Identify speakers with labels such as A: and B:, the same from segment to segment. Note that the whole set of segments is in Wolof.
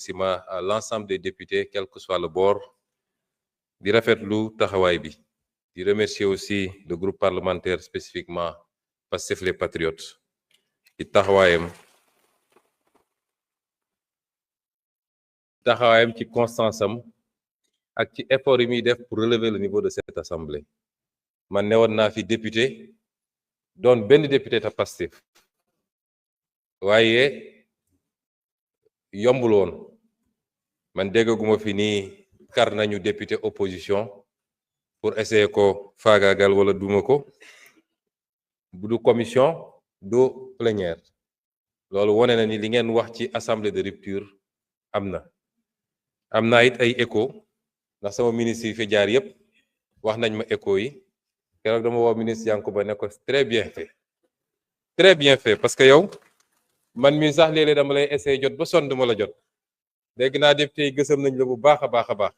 A: remerciements à l'ensemble des députés quel que soit le bord di rafetlu taxawaay bi di remercier aussi le groupe parlementaire spécifiquement Pastef les Patriotes ci taxawaayam ci constance am ak ci effort yi muy def pour relever le niveau de cette assemblée man newoon naa fi député doon benn député ta Pastef waaye yombul woon man déggaguma fi nii kar nañu député opposition pour essayer ko faagaagal wala duma ko bu du commission du plénière loolu wone na ni li ngeen wax ci assemblée de rupture am na it ay écho ndax sama ministre yi fi jaar yépp wax nañ ma écho yi keroog dama woo ministre Yankuba ne ko très bien fait parce que yow man mii sax léeg-léeg dama lay essayer jot ba sonn duma la jot dégg naa député yi gësam nañ la bu baax a baax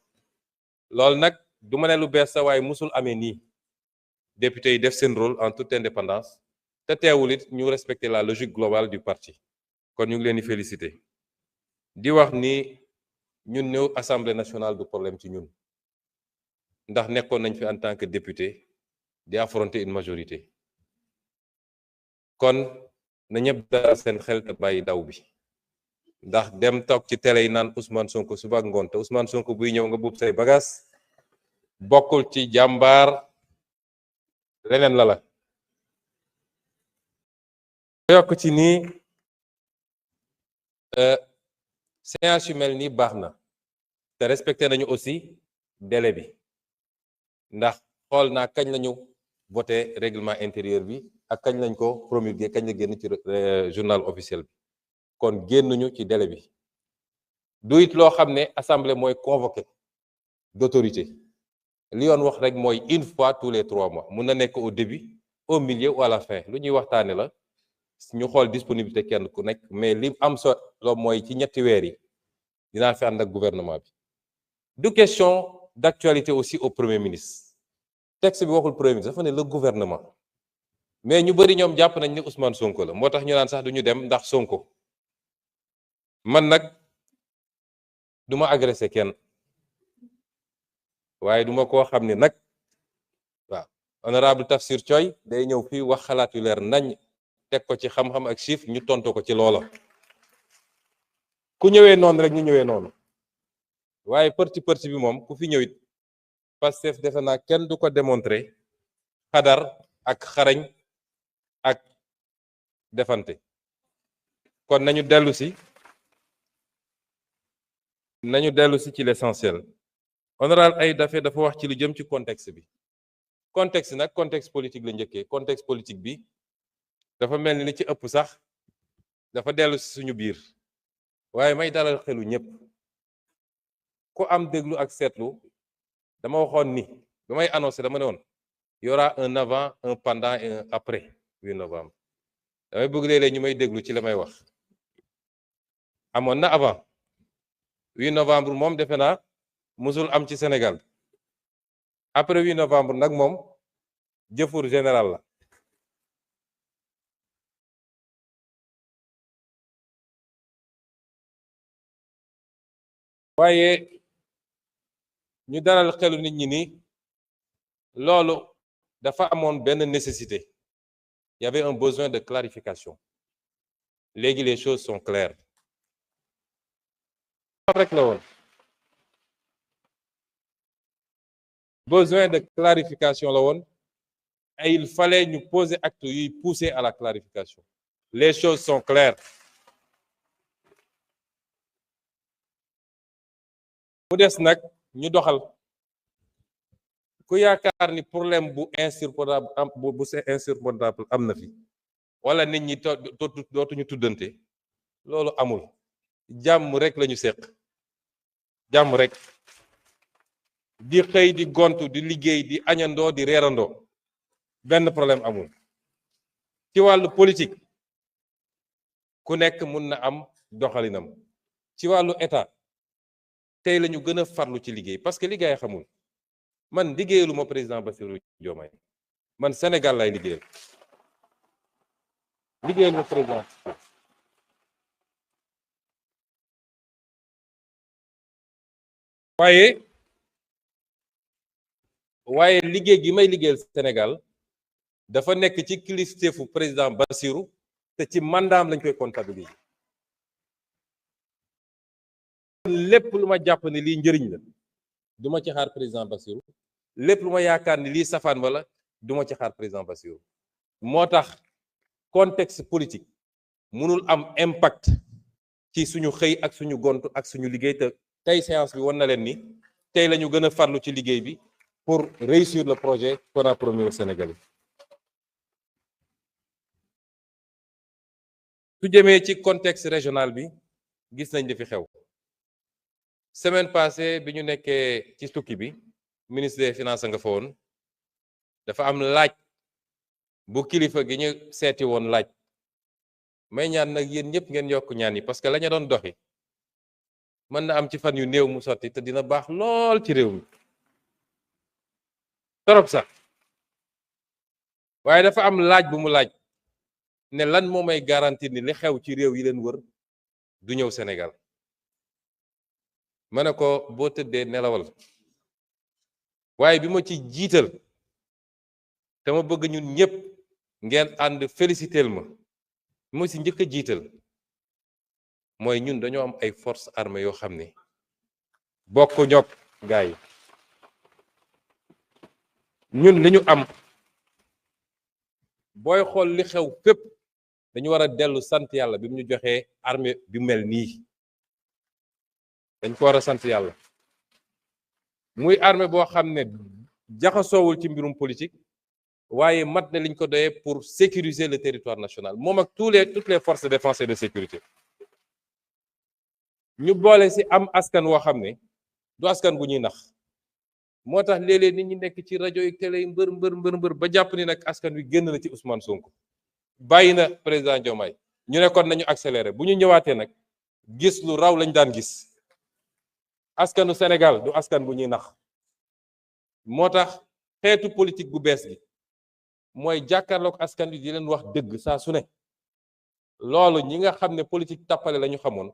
A: loolu nag du ma ne lu bees sa waaye musul amee nii député yi def seen rôle en toute indépendance te teewul it ñu respecter la logique globale du parti kon ñu ngi leen di féliciter di wax ni ñun ñëw assemblée nationale du problème ci ñun ndax nekkoon nañ fi en tant que député di affronter une majorité kon na ñëpp dara seen xel te bàyyi daw bi ndax dem toog ci télé yi naan Ousmane Sonko suba ak ngoon te Ousmane Sonko buy ñëw nga buub say bagages bokkul ci jàmbaar leneen la yokk ci nii séance yu mel nii baax na te respecté nañu aussi délai bi ndax xool naa kañ lañu voté règlement intérieur bi ak kañ lañ ko promulgué kañ la génn ci journal officiel bi kon génnuñu ci délai bi du it loo xam ne assemblée mooy convoqué d'autorité li yoon wax rek mooy une fois tous les 3 mois mun na nekk au début au milieu ou à la fin lu ñuy waxtaane la ñu xool disponibilité kenn ku nekk mais li am solo mooy ci ñetti weer yi dinaa fi ànd ak gouvernement bi du question d'actualité aussi au premier ministre texte bi waxul premier ministre dafa ne le gouvernement mais ñu bari ñoom jàpp nañ ni Ousmane Sonko la moo tax ñu naan sax duñu dem ndax Sonko man nag duma agressé kenn waaye duma koo xam ne nag waaw honorable Tafsir Thioye day ñëw fii wax xalaat yu leer nañ teg ko ci xam-xam ak chiffre ñu tontu ko ci loola ku ñëwee noonu rek ñu ñëwee noonu waaye përti bi moom ku fi ñëwit Pastef defe naa kenn du ko démontrer xadar ak xarañ ak defante kon nañu dellu si ci l'essentiel honorable Ayib Daffé dafa wax ci lu jëm ci contexte bi contexte nag contexte politique la njëkkee contexte politique bi dafa mel ni li ci ëpp sax dafa dellu si suñu biir waaye may dalal xelu ñëpp ku am déglu ak seetlu dama waxoon ni ba may annoncé dama ne woon y aura un avant un pendant et un après 8 novembre damay bëgg léeg-léeg ñu may déglu ci la may wax amoon na avant 8 novembre moom defe naa musul am ci Sénégal après 8 novembre nag moom jëfur général la waaye ñu dalal xelu nit ñi ni loolu dafa amoon benn nécessité il y avait un besoin de clarification léegi les choses sont claires rek la woon besoin de clarification la woon et il fallait ñu poser acte yuy pousser à la clarification les choses sont claires mu des nag ñu doxal ku yaakaar ni problème bu insurmontable am na fi wala nit ñi dootuñu tuddante loolu amul jàmm rek lañu seq jàmm rek di xëy di gontu di liggéey di añandoo di reerandoo benn problème amul ci wàllu politique ku nekk mun na am doxalinam ci wàllu état tey lañu gën a farlu ci liggéey parce que liggéey xamul man liggéeyalu ma président Bassirou Diomaye man Sénégal lay liggéeyal ma président waaye liggéey gi may liggéeyal Sénégal dafa nekk ci kilifteefu président Bassirou te ci mandaam lañ koy comptabiliser. lépp lu ma jàpp ne lii njëriñ la duma ci xaar président Bassirou, lépp lu ma yaakaar ni lii safaan wala duma ci xaar président Bassirou. moo tax contexte politique mënul am impact ci suñu xëy ak suñu gont ak suñu liggéey te tey séance bi won na leen ni tey la ñu gën a farlu ci liggéey bi pour réussir le projet qu'on a promis aux Sénégalais. su jëmee ci contexte régional bi gis nañ li fi xew semaine passée bi ñu nekkee ci tukki bi ministre des finances nga fa woon dafa am laaj bu kilifa gi ñu seeti woon laaj may ñaan nag yéen ñëpp ngeen yokk ñaan yi parce que la ñu doon doxi mën na am ci fan yu néew mu sotti te dina baax lool ci réew mi torop sax waaye dafa am laaj bu mu laaj ne lan moo may garantir ni li xew ci réew yi leen wër du ñëw Sénégal ma ne ko boo tëddee nelawal waaye bi ma ci jiital te ma bëgg ñun ñëpp ngeen ànd féliciteel ma ci njëkk a jiital mooy ñun dañoo am ay forces armées yoo xam ne bokk ñokk gaay yi ñun li ñu am booy xool li xew fépp dañu war a dellu sant yàlla bi mu ñu joxee armée bi mel nii dañ ko war a sant yàlla muy armée boo xam ne jaxasoowul ci mbirum politique waaye mat na liñ ko doyee pour sécuriser le territoire national moom ak toutes les forces de défense et de sécurité ñu boole ci am askan woo xam ne du askan gu ñuy nax moo tax léeg-léeg nit ñi nekk ci rajo yi télé yi mbër ba jàpp ni nag askan wi génn na ci Ousmane Sonko bàyyi na président Diomaye ñu ne kon nañu accélérer bu ñu ñëwaatee nag gis lu raw lañ daan gis askanu Sénégal du askan bu ñuy nax moo tax xeetu politique bu bees gi mooy jàkkaarloog askan wi di leen wax dëgg saa su ne loolu ñi nga xam ne politique tappale la ñu xamoon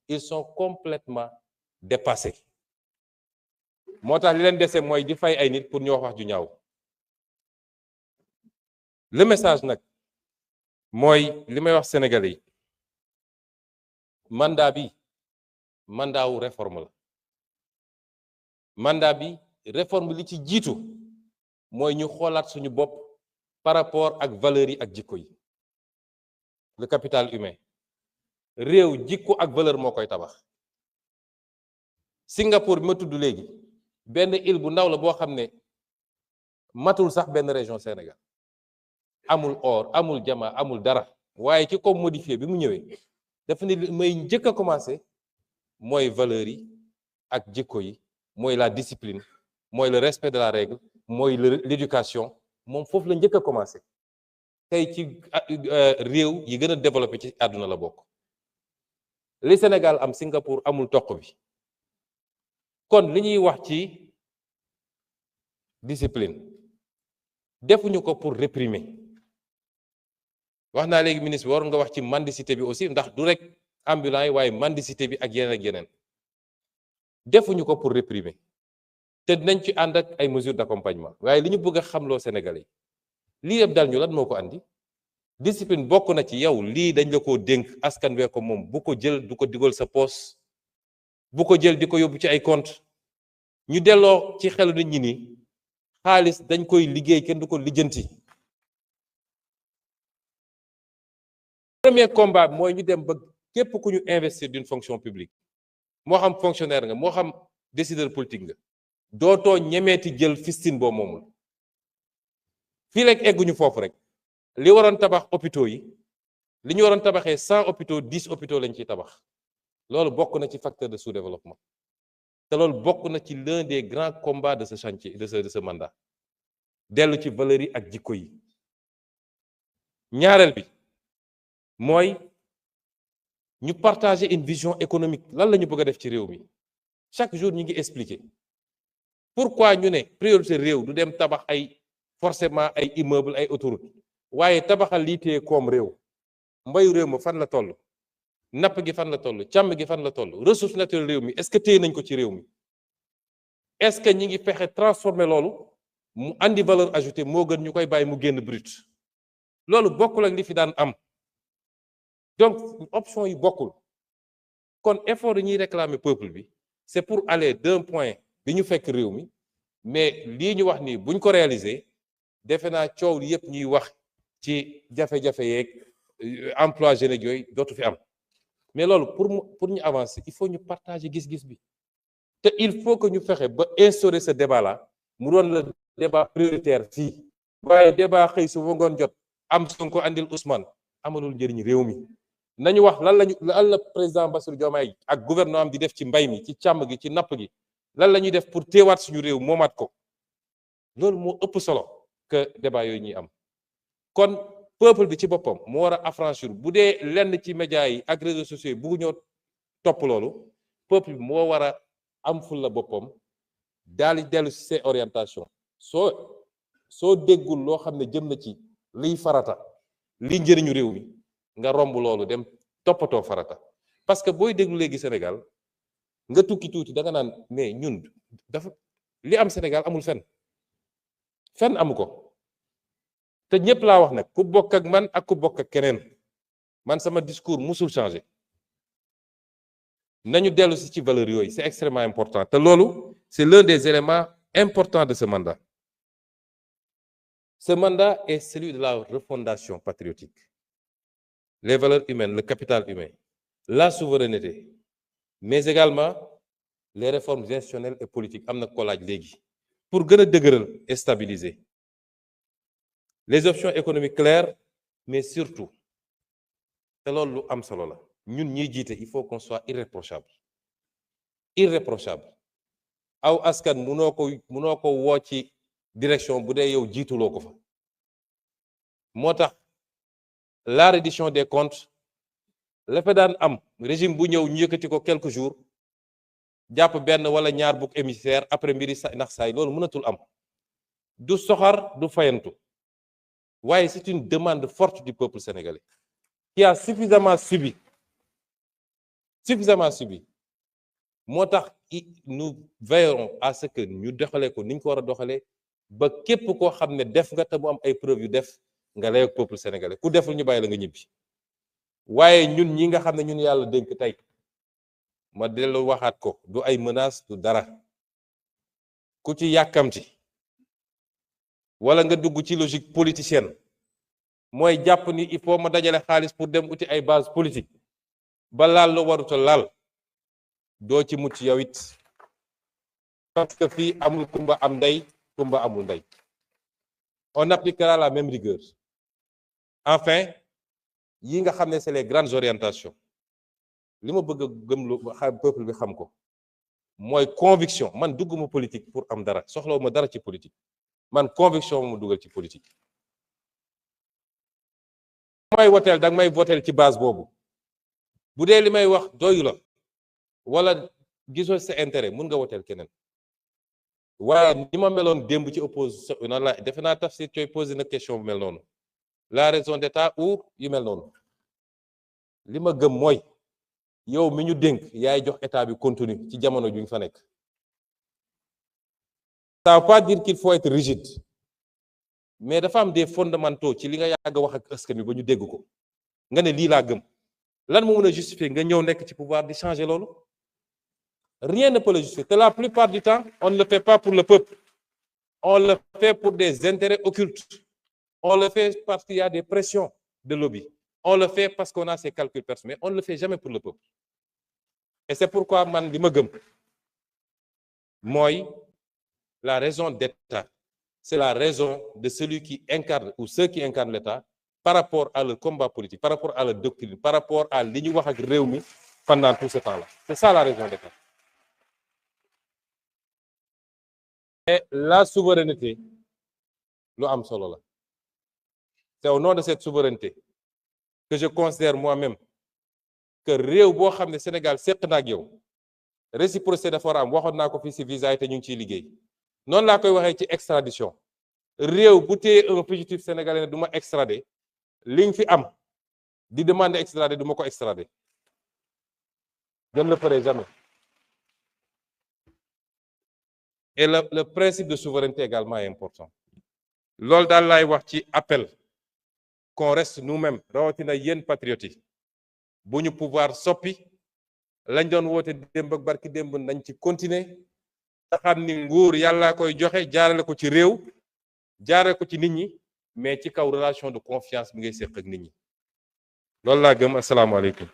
A: ils sont complètement dépassés moo tax li leen dese mooy di fay ay nit pour ñu wax ju ñaaw le message nag mooy li may wax sénégalais yi mandat bi mandat wu réforme la mandat bi réforme li ci jiitu mooy ñu xoolaat suñu bopp par rapport ak valeurs yi ak jikko yi le capital humain réew jikko ak valeur moo koy tabax Singapour bi ma tudd léegi benn île bu ndaw la boo xam ne matul sax benn région Sénégal amul or amul jama amul dara waaye ci ko modifié bi mu ñëwee dafa ne may njëkk a commencé mooy valeurs yi ak jikko yi mooy la discipline mooy le respect de la règle mooy l'éducation moom foofu la njëkk a commencé tey ci réew yi gën a développé ci àdduna la bokk li Sénégal am Singapour amul toq bi kon li ñuy wax ci discipline defuñu ko pour réprimer wax naa léegi ministre bi war nga wax ci mendicité bi aussi ndax du rek ambulant yi waaye mendicité bi ak yeneen defuñu ko pour réprimer te dinañ ci ànd ak ay mesures d'accompagnement waaye li ñu bëgg a xamloo Sénégalais yi lii yëpp dal ñu lan moo ko andi discipline bokk na ci yow lii dañ la koo dénk askan wee ko moom bu ko jël du ko digal sa poos bu ko jël di ko yóbbu ci ay compte ñu delloo ci xelu nit ñi ni xaalis dañ koy liggéey kenn du ko lijjanti. Premier combat mooy ñu dem ba képp ku ñu investir d'une fonction publique moo xam fonctionnaire nga moo xam décideur politique nga dootoo ñemeeti jël fistine boo moomul fii rek egguñu foofu rek li waroon tabax hôpitaux yi li ñu waroon tabaxee 100 hôpitaux 10 hôpitaux lañ ciy tabax loolu bokk na ci facteur de sous-développement te loolu bokk na ci l'un des grands combats de ce chantier de ce mandat dellu ci valeurs yi ak jikko yi. ñaareel bi mooy ñu partager une vision économique lan la ñu bëgg a def ci réew mi chaque jour ñu ngi expliquer pourquoi ñu ne priorité réew du dem tabax ay forcément ay immeuble ay autoroute waaye tabaxal lii téye koom réew mbayu réew ma fan la toll napp gi fan la toll càmm gi fan la toll ressource naturelle réew mi est-ce que téye nañ ko ci réew mi est-ce que ñi ngi fexe transformer loolu mu andi valeur ajoutée moo gën ñu koy bàyyi mu génn brut loolu bokkul ak li fi daan am donc option yi bokkul kon effort yi ñuy réclamer peuple bi c'est pour aller d'un point bi ñu fekk réew mi mais lii ñu wax nii buñ ko réaliser defe naa coow li yëpp ñuy wax ci jafe-jafe yeeg emploi jeunes yooyu dootu fi am mais loolu pour ñu avancer il faut ñu partager gis-gis bi te il faut que ñu fexe ba instaurer ce débat là mu doon le débat prioritaire fii waaye débat xëy su ba ngoon jot am Sonko andil Ousmane amalul njëriñ réew mi nañu wax lan la président Bassirou Diomaye ak gouvernement am di def ci mbay mi ci càmm gi ci napp gi lan la ñuy def pour teewaat suñu réew moomaat ko loolu moo ëpp solo que débat yooyu ñuy am kon peuple bi ci boppam moo war a affranchir bu dee lenn ci médias yi ak réseaux sociaux yi bugg ñoo topp loolu peuple bi moo war a am ful la boppam daal di dellu ci ses orientations soo déggul loo xam ne jëm na ci liy farata liy njëriñu réew mi nga romb loolu dem toppatoo farata parce que booy déglu léegi Sénégal nga tukki tuuti da nga naan mais ñun dafa li am Sénégal amul fenn amu ko te ñëpp laa wax nag ku bokk ak man ak ku bokk ak keneen man sama discours musul changer nañu dellu si ci valeur yooyu c'est extrêmement important te loolu c'est l'un des éléments importants de ce mandat. Ce mandat est celui de la refondation patriotique, les valeurs humaines, le capital humain, la souveraineté, mais également les réformes institutionnelles et politiques am na ko laaj léegi pour gën a dëgëral et stabiliser les options économiques claires mais surtout te loolu lu am solo la ñun ñiy jiite il faut qu'on soit irréprochable aw askan munoo ko woo ci direction bu dee yow jiituloo ko fa moo tax la reddition des comptes la fa daan am régime bu ñëw ñu yëkkati ko quelques jours jàpp benn wala ñaar bouc émissaire après mbiri ndax saay loolu mënatul am du soxar du fayantu waaye c'est une demande forte du peuple sénégalais qui a suffisamment subi moo tax nous veillerons à ce que ñu doxalee ko ni ñu ko war a doxalee ba képp koo xam ne def nga te mu am ay preuve yu def nga lay ak peuple sénégalais ku deful ñu bàyyi la nga ñibbi waaye ñun ñi nga xam ne ñun yàlla dénk tey ma dellu waxaat ko du ay menaces du dara ku ci yàkkamti wala nga dugg ci logique politicienne mooy jàpp ni il faut ma dajale xaalis pour dem uti ay base politique ba laal lu waruta laal doo ci mucc yow it parce que fii amul kumba am ndey kumba amul ndey on appliquera la même rigueur enfin yi nga xam ne c'est les grandes orientations li ma bëgg a gëmlu peuple bi xam ko mooy conviction man dugguma politique pour am dara soxlawuma dara ci politique man conviction mu dugal ci politique may woteel danga may woteel ci base boobu bu dee li may wax doyu la wala gisoo sa intérêt mun nga woteel keneen waaye ni ma meloon démb ci opposition na la defe naa Tafsir Coy posé na question bu mel noonu la raison d'état ou yu mel noonu li ma gëm mooy yow mi ñu dénk yaay jox état bi contenu ci jamono ju ñu fa nekk ça veut pas dire qu'il faut être rigide mais dafa am des fondamentaux ci li nga yàgg wax ak askan wi ba ñu dégg ko nga ne lii laa gëm lan moo mën a justifier nga ñëw nekk ci pouvoir di changer loolu rien ne peut le justifier te la plupart du temps on ne le fait pas pour le peuple on le fait pour des intérêts occultes on le fait parce qu'il y a des pressions de lobby on le fait parce qu'on a ses calculs personnels mais on ne le fait jamais pour le peuple et c'est pourquoi man li ma gëm mooy la raison d'État c'est la raison de celui qui incarne ou ceux qui incarnent l'État par rapport à leur combat politique par rapport à leur doctrine par rapport à li ñu wax ak réew mi pendant tout ce temps-là c'est ça la raison d'État et la souveraineté lu am solo la c'est au nom de cette souveraineté que je considère moi-même que réew boo xam ne Sénégal seq na ak yow réciprocité dafa war a am waxoon naa ko fii ci visa yi te ñu ngi ciy liggéey noonu laa koy waxee ci extradition réew bu téye un fugitif sénégalais ne du ma extrader li nga fi am di demander extrader du ma ko extrader je ne le ferai jamais et le principe de souveraineté également est important. loolu daal laay wax ci appel qu'on reste nous-mêmes rawatina yéen patriotes yi bu ñu pouvoir soppi lañ doon woote démb ak barki démb nañ ci continuer te xam ni nguur yàllaa koy joxe jaarale ko ci réew jaarale ko ci nit ñi mais ci kaw relation de confiance bi ngay séq ak nit ñi loolu laa gëm. asalaamaaleykum.